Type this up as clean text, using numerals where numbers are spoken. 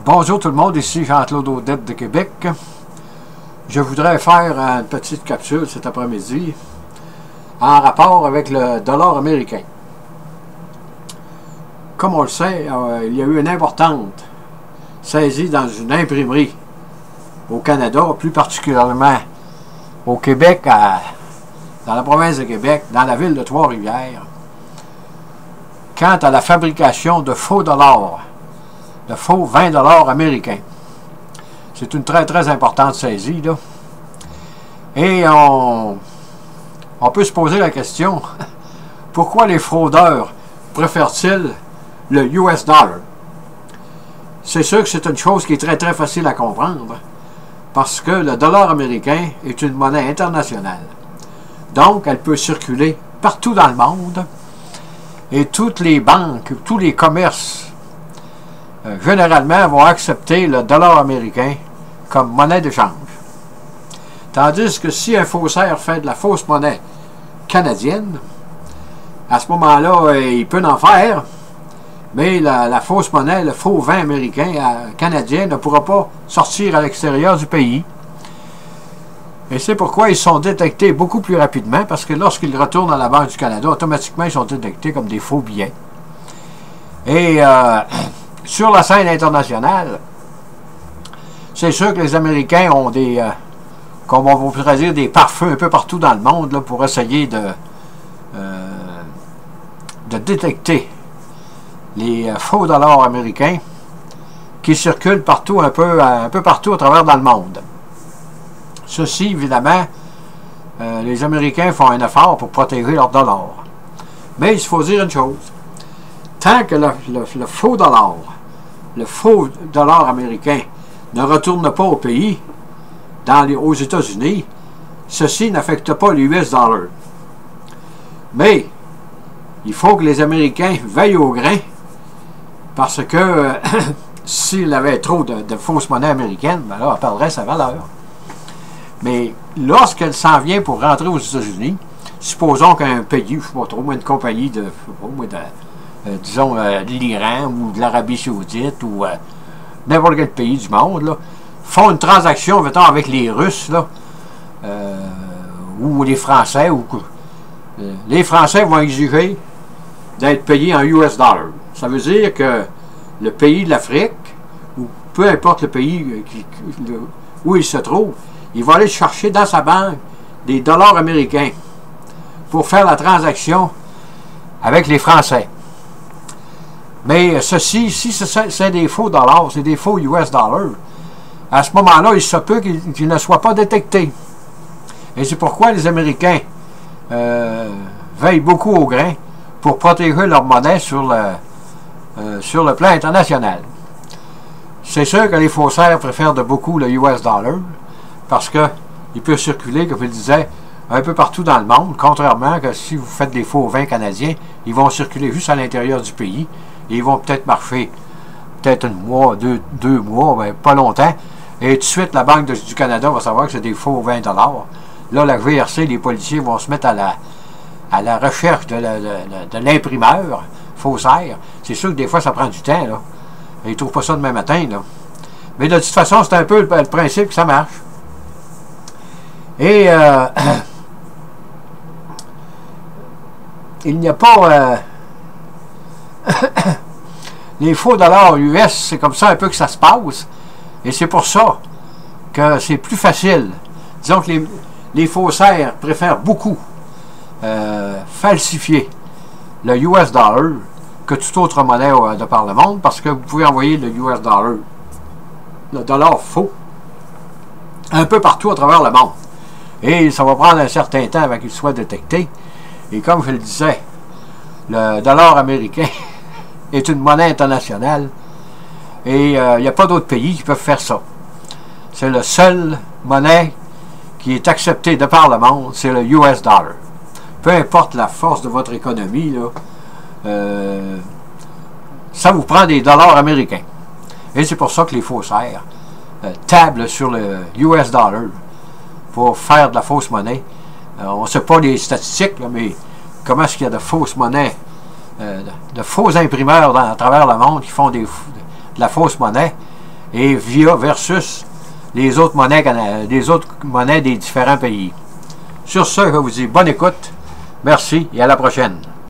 Bonjour tout le monde, ici Jean-Claude Audette de Québec. Je voudrais faire une petite capsule cet après-midi en rapport avec le dollar américain. Comme on le sait, il y a eu une importante saisie dans une imprimerie au Canada, plus particulièrement au Québec, dans la province de Québec, dans la ville de Trois-Rivières, quant à la fabrication de faux dollars, de faux 20 $ américains. C'est une très très importante saisie, là. Et on peut se poser la question, pourquoi les fraudeurs préfèrent-ils le US dollar? C'est sûr que c'est une chose qui est très très facile à comprendre, parce que le dollar américain est une monnaie internationale. Donc, elle peut circuler partout dans le monde, et toutes les banques, tous les commerces, généralement, vont accepter le dollar américain comme monnaie d'échange. Tandis que si un faussaire fait de la fausse monnaie canadienne, à ce moment-là, il peut en faire, mais la fausse monnaie, le faux vin américain canadien ne pourra pas sortir à l'extérieur du pays. Et c'est pourquoi ils sont détectés beaucoup plus rapidement, parce que lorsqu'ils retournent à la Banque du Canada, automatiquement, ils sont détectés comme des faux billets. Et sur la scène internationale, c'est sûr que les Américains ont des, comme on pourrait dire, des pare-feux un peu partout dans le monde là, pour essayer de détecter les faux dollars américains qui circulent partout, un peu partout à travers dans le monde. Ceci, évidemment, les Américains font un effort pour protéger leur dollar. Mais il faut dire une chose. Tant que le faux dollar américain ne retourne pas au pays, aux États-Unis, ceci n'affecte pas l'US dollar. Mais il faut que les Américains veillent au grain, parce que s'il avait trop de fausses monnaies américaines, ben là, elle perdrait sa valeur. Mais lorsqu'elle s'en vient pour rentrer aux États-Unis, supposons qu'un pays, je ne sais pas trop, une compagnie de, disons, de l'Iran ou de l'Arabie Saoudite ou n'importe quel pays du monde, là, font une transaction, mettons, avec les Russes, là, ou les Français, les Français vont exiger d'être payés en US dollar. Ça veut dire que le pays de l'Afrique, ou peu importe le pays où il se trouve, il va aller chercher dans sa banque des dollars américains pour faire la transaction avec les Français. Mais ceci, si c'est des faux dollars, c'est des faux US dollars, à ce moment-là, il se peut qu'ils ne soient pas détectés. Et c'est pourquoi les Américains veillent beaucoup au grain pour protéger leur monnaie sur le plan international. C'est sûr que les faussaires préfèrent de beaucoup le US dollar, parce qu'il peut circuler, comme je le disais, un peu partout dans le monde, contrairement que si vous faites des faux vins canadiens, ils vont circuler juste à l'intérieur du pays, et ils vont peut-être marcher peut-être un mois, deux mois, ben, pas longtemps, et tout de suite, la Banque du Canada va savoir que c'est des faux 20 $. Là, la GRC, les policiers vont se mettre à la recherche de l'imprimeur faussaire. C'est sûr que des fois, ça prend du temps, là. Et ils ne trouvent pas ça demain matin, là. Mais de toute façon, c'est un peu le principe que ça marche. Et il n'y a pas les faux dollars US, c'est comme ça un peu que ça se passe. Et c'est pour ça que c'est plus facile. Disons que les faussaires préfèrent beaucoup falsifier le US dollar que toute autre monnaie de par le monde, parce que vous pouvez envoyer le US dollar, le dollar faux, un peu partout à travers le monde. Et ça va prendre un certain temps avant qu'il soit détecté. Et comme je le disais, le dollar américain est une monnaie internationale. Et il n'y a pas d'autres pays qui peuvent faire ça. C'est la seule monnaie qui est acceptée de par le monde, c'est le US dollar. Peu importe la force de votre économie, là, ça vous prend des dollars américains. Et c'est pour ça que les faussaires tablent sur le US dollar pour faire de la fausse monnaie. On ne sait pas les statistiques, là, mais comment est-ce qu'il y a de fausses monnaies, de faux imprimeurs à travers le monde qui font de la fausse monnaie. et via versus les autres monnaies des différents pays. Sur ce, je vous dis bonne écoute, merci et à la prochaine.